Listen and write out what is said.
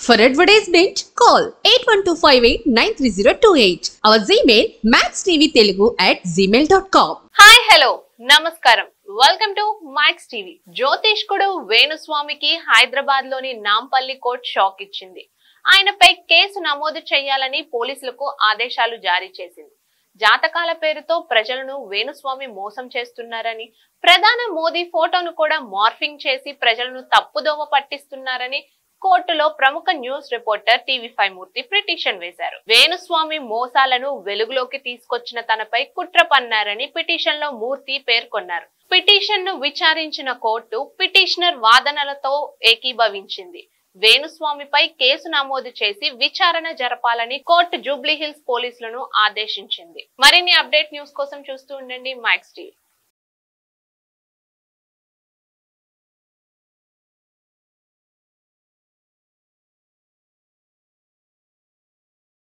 For advertisement, call 8125893028. Our Gmail maxtvtelugu@gmail.com. Hi hello నమస్కారం. Welcome to Max TV. జ్యోతిష్కుడు వేణుస్వామికి హైదరాబాద్ లోని నాంపల్లి కోర్టు షాక్ ఇచ్చింది. ఆయనపై కేసు నమోదు చేయాలని పోలీసులకు ఆదేశాలు జారీ చేసింది. జాతకాల పేరుతో ప్రజలను వేణుస్వామి మోసం చేస్తున్నారని, ప్రధాని మోదీ ఫోటోను కూడా మార్ఫింగ్ చేసి ప్రజలను తప్పుదోవ పట్టిస్తున్నారని కోర్టులో ప్రముఖ న్యూస్ రిపోర్టర్ టీవీ5 మూర్తి పిటిషన్ వేశారు. వేణుస్వామి మోసాలను వెలుగులోకి తీసుకొచ్చిన తనపై కుట్ర పన్నారని పిటిషన్ లో మూర్తి పేర్కొన్నారు. పిటిషన్ ను విచారించిన కోర్టు పిటిషనర్ వాదనలతో ఏకీభవించింది. వేణుస్వామిపై కేసు నమోదు చేసి విచారణ జరపాలని కోర్టు జూబ్లీహిల్స్ పోలీసులను ఆదేశించింది. మరిన్ని అప్డేట్ న్యూస్ కోసం చూస్తూ ఉండండి మైక్స్ టీవీ.